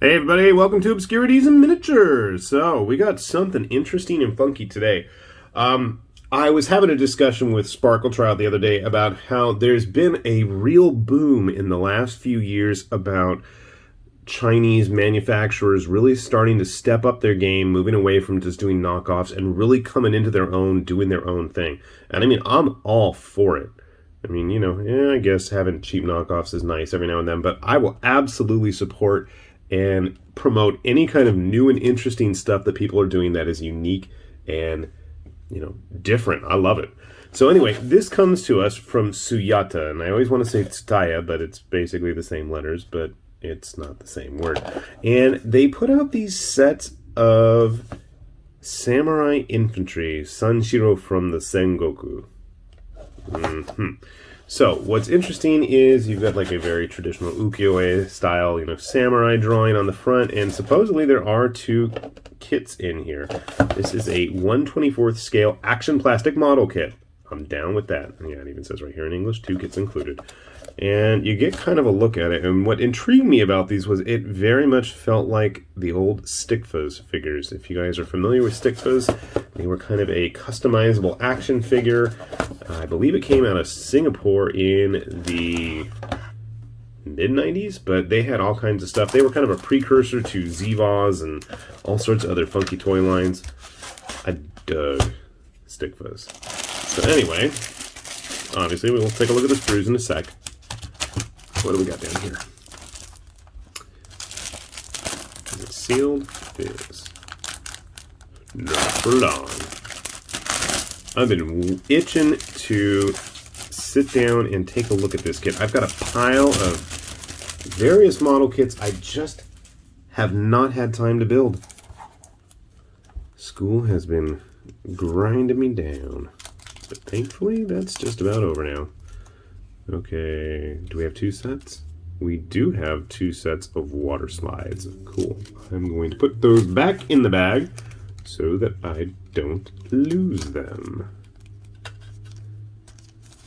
Hey everybody, welcome to Obscurities and Miniatures. So, we got something interesting and funky today. I was having a discussion with Sparkle Child the other day about how there's been a real boom in the last few years about Chinese manufacturers really starting to step up their game, moving away from just doing knockoffs and really coming into their own, doing their own thing. And I mean, I'm all for it. I mean, I guess having cheap knockoffs is nice every now and then, but I will absolutely support and promote any kind of new and interesting stuff that people are doing that is unique and, different. I love it. So anyway, this comes to us from Suyata, and I always want to say Tsutaya, but it's basically the same letters, but it's not the same word. And they put out these sets of samurai infantry, Sanshiro from the Sengoku. So, what's interesting is you've got like a very traditional ukiyo-e style, samurai drawing on the front, and supposedly there are two kits in here. This is a 1/24th scale action plastic model kit. I'm down with that. Yeah, it even says right here in English, 2 kits included. And you get kind of a look at it, and what intrigued me about these was it very much felt like the old Stikfas figures. If you guys are familiar with Stikfas, they were kind of a customizable action figure. I believe it came out of Singapore in the mid-90s, but they had all kinds of stuff. They were kind of a precursor to Zivas and all sorts of other funky toy lines. I dug Stikfas. So anyway, obviously we'll take a look at the sprues in a sec. What do we got down here? Is it sealed? It is. Not for long. I've been itching to sit down and take a look at this kit. I've got a pile of various model kits I just have not had time to build. School has been grinding me down. But thankfully, that's just about over now. Okay, do we have 2 sets? We do have 2 sets of water slides. Cool. I'm going to put those back in the bag so that I don't lose them.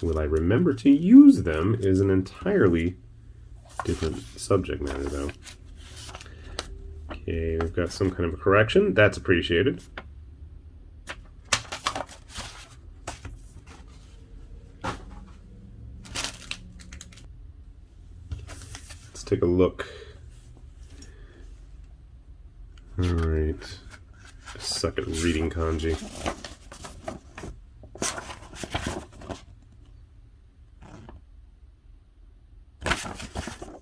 Will I remember to use them is an entirely different subject matter, though. Okay, we've got some kind of a correction. That's appreciated. Take a look. All right. I suck at reading kanji.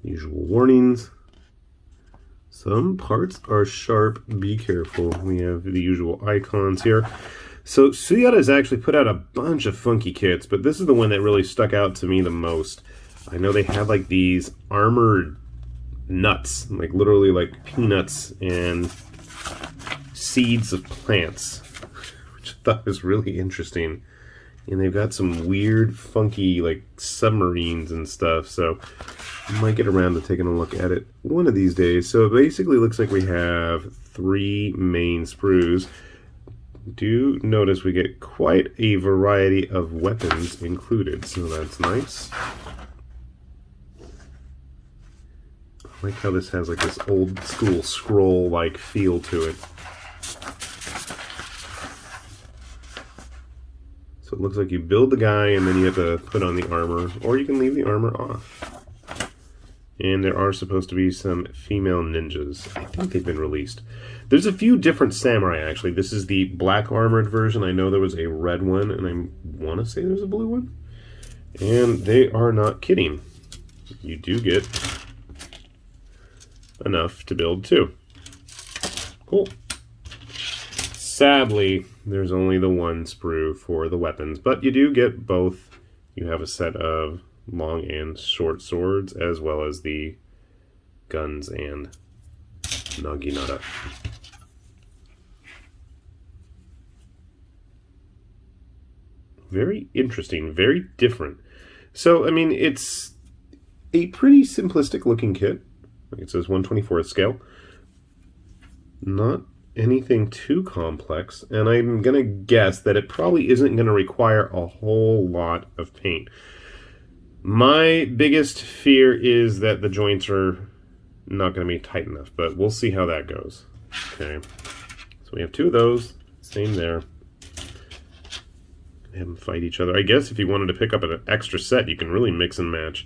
Usual warnings. Some parts are sharp. Be careful. We have the usual icons here. So Suyata has actually put out a bunch of funky kits, but this is the one that really stuck out to me the most. I know they have like these armored nuts, like literally like peanuts and seeds of plants, which I thought was really interesting. And they've got some weird, funky like submarines and stuff, so I might get around to taking a look at it one of these days. So it basically looks like we have 3 main sprues. Do notice we get quite a variety of weapons included, so that's nice. I like how this has like this old school scroll like feel to it. So it looks like you build the guy and then you have to put on the armor, or you can leave the armor off. And there are supposed to be some female ninjas. I think they've been released. There's a few different samurai actually. This is the black armored version. I know there was a red one, and I want to say there's a blue one. And they are not kidding. You do get enough to build 2. Cool. Sadly, there's only the 1 sprue for the weapons, but you do get both. You have a set of long and short swords, as well as the guns and naginata. Very interesting, very different. So, I mean, it's a pretty simplistic looking kit. Like it says 1/24th scale. Not anything too complex, and I'm going to guess that it probably isn't going to require a whole lot of paint. My biggest fear is that the joints are not going to be tight enough, but we'll see how that goes. Okay, so we have two of those, same there. Have them fight each other. I guess if you wanted to pick up an extra set, you can really mix and match.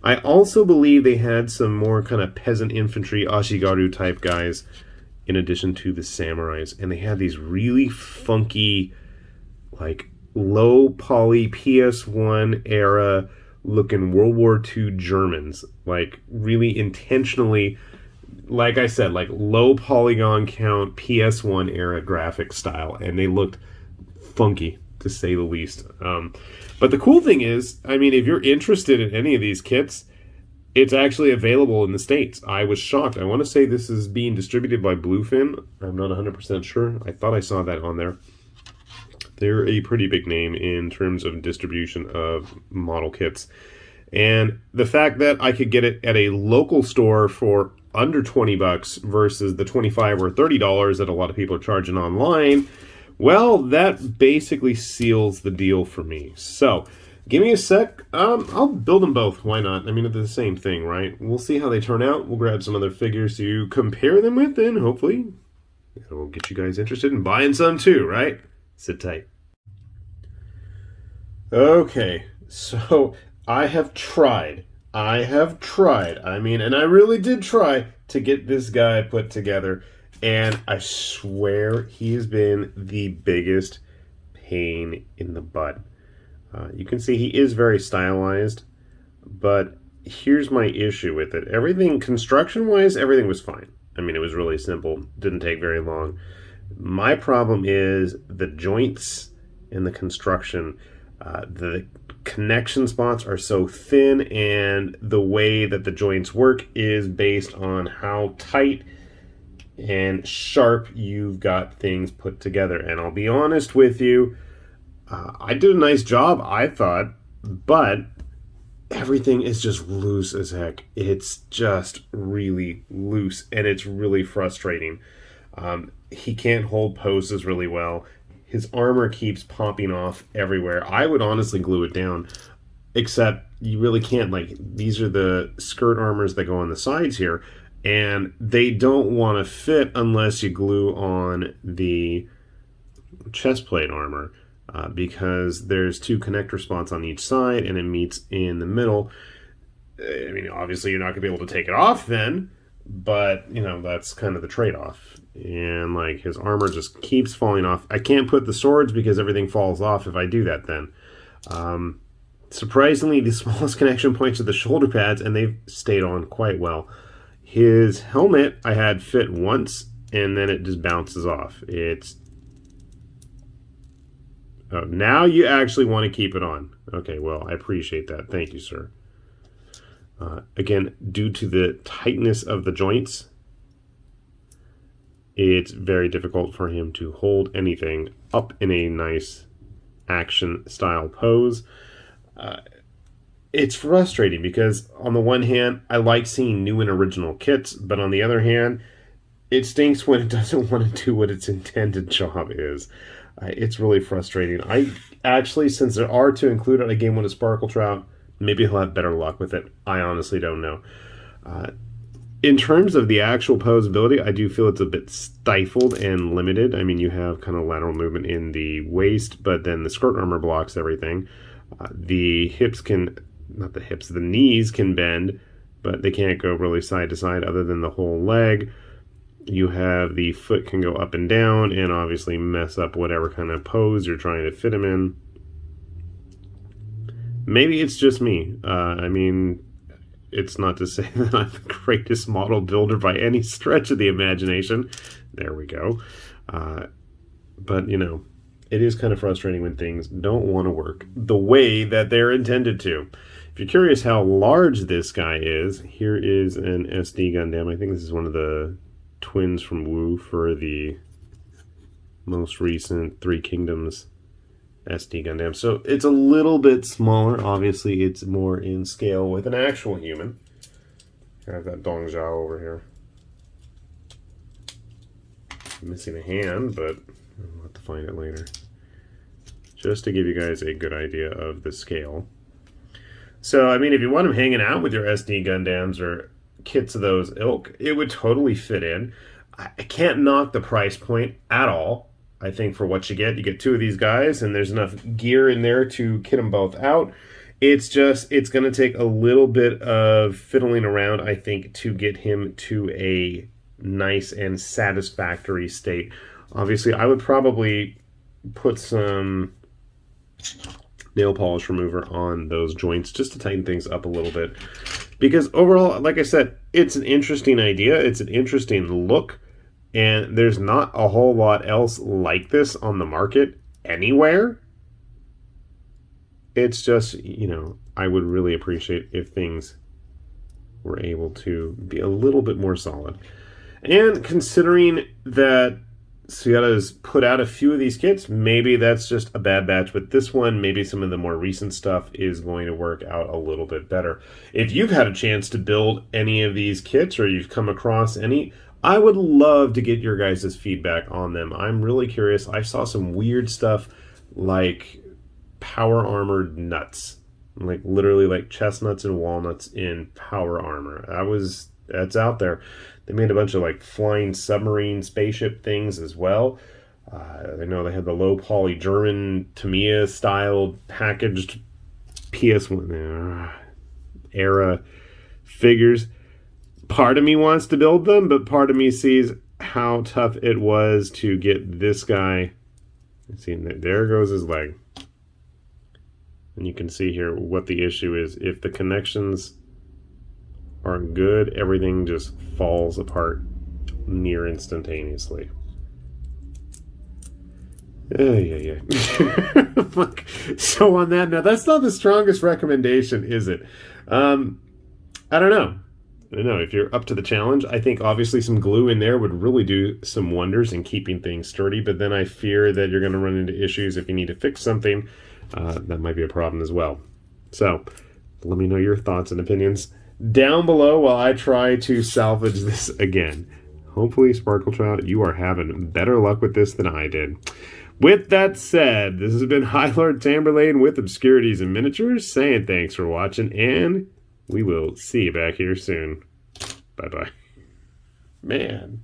I also believe they had some more kind of peasant infantry, Ashigaru type guys, in addition to the samurais, and they had these really funky, like low poly PS1 era looking World War II Germans, like really intentionally, like I said, like low polygon count PS1 era graphic style, and they looked funky to say the least. But the cool thing is, I mean, if you're interested in any of these kits, it's actually available in the States. I was shocked. I want to say this is being distributed by Bluefin. I'm not 100% sure. I thought I saw that on there. They're a pretty big name in terms of distribution of model kits. And the fact that I could get it at a local store for under 20 bucks versus the 25 or $30 that a lot of people are charging online, well, that basically seals the deal for me. So, give me a sec. I'll build them both. Why not? I mean, they're the same thing, right? We'll see how they turn out. We'll grab some other figures to compare them with, and hopefully it'll get you guys interested in buying some too, right? Sit tight. Okay, so I have tried. I mean, and I really did try to get this guy put together. And I swear he has been the biggest pain in the butt. You can see he is very stylized, but here's my issue with it. Everything, construction-wise, everything was fine. I mean, it was really simple. Didn't take very long. My problem is the joints and the construction. The connection spots are so thin, and the way that the joints work is based on how tight and sharp you've got things put together. And I'll be honest with you, I did a nice job, I thought, but everything is just loose as heck. It's just really loose, and it's really frustrating. He can't hold poses really well. His armor keeps popping off everywhere. I would honestly glue it down, except you really can't. Like, these are the skirt armors that go on the sides here, and they don't want to fit unless you glue on the chest plate armor, because there's two connector spots on each side and it meets in the middle. I mean, obviously you're not going to be able to take it off then, but, you know, that's kind of the trade-off. And, like, his armor just keeps falling off. I can't put the swords because everything falls off if I do that then. Surprisingly, the smallest connection points are the shoulder pads, and they've stayed on quite well. His helmet I had fit once, and then it just bounces off. It's... Oh, now you actually want to keep it on. Okay, well, I appreciate that. Thank you, sir. Again, due to the tightness of the joints, it's very difficult for him to hold anything up in a nice action-style pose. It's frustrating because, on the one hand, I like seeing new and original kits, but on the other hand, it stinks when it doesn't want to do what its intended job is. It's really frustrating. I actually, since there are two included, I gave one to Sparkle Trout. Maybe he'll have better luck with it. I honestly don't know. In terms of the actual posability, I do feel it's a bit stifled and limited. I mean, you have kind of lateral movement in the waist, but then the skirt armor blocks everything. The hips can, not the hips, the knees can bend, but they can't go really side to side other than the whole leg. You have the foot can go up and down and obviously mess up whatever kind of pose you're trying to fit him in. Maybe it's just me. I mean, it's not to say that I'm the greatest model builder by any stretch of the imagination. There we go. But, you know, it is kind of frustrating when things don't want to work the way that they're intended to. If you're curious how large this guy is, here is an SD Gundam. I think this is one of the twins from Wu for the most recent Three Kingdoms SD Gundam. So it's a little bit smaller. Obviously, it's more in scale with an actual human. I've got Dong Zhao over here. I'm missing a hand, but I'll have to find it later. Just to give you guys a good idea of the scale. So, I mean, if you want them hanging out with your SD Gundams or kits of those ilk, it would totally fit in. I can't knock the price point at all. I think for what you get two of these guys, and there's enough gear in there to kit them both out. It's going to take a little bit of fiddling around, I think, to get him to a nice and satisfactory state. Obviously, I would probably put some nail polish remover on those joints just to tighten things up a little bit. Because overall, like I said, it's an interesting idea. It's an interesting look. And there's not a whole lot else like this on the market anywhere. It's just, I would really appreciate if things were able to be a little bit more solid. And considering that Suyata has put out a few of these kits, maybe that's just a bad batch with this one. Maybe some of the more recent stuff is going to work out a little bit better. If you've had a chance to build any of these kits or you've come across any, I would love to get your guys' feedback on them. I'm really curious. I saw some weird stuff like power armored nuts, like literally like chestnuts and walnuts in power armor. That's out there. They made a bunch of like flying submarine spaceship things as well. I know they had the low poly German Tamiya styled packaged PS1 era figures. Part of me wants to build them, but part of me sees how tough it was to get this guy. See, there goes his leg. And you can see here what the issue is. If the connections aren't good, everything just falls apart near instantaneously. Yeah. So on that, now that's not the strongest recommendation, is it? I don't know. If you're up to the challenge, I think obviously some glue in there would really do some wonders in keeping things sturdy, but then I fear that you're going to run into issues if you need to fix something. That might be a problem as well. So let me know your thoughts and opinions down below while I try to salvage this again. Hopefully, Sparkle Child, you are having better luck with this than I did. With that said, this has been High Lord Tamberlane with Obscurities and Miniatures, saying thanks for watching, and we will see you back here soon. Bye-bye. Man.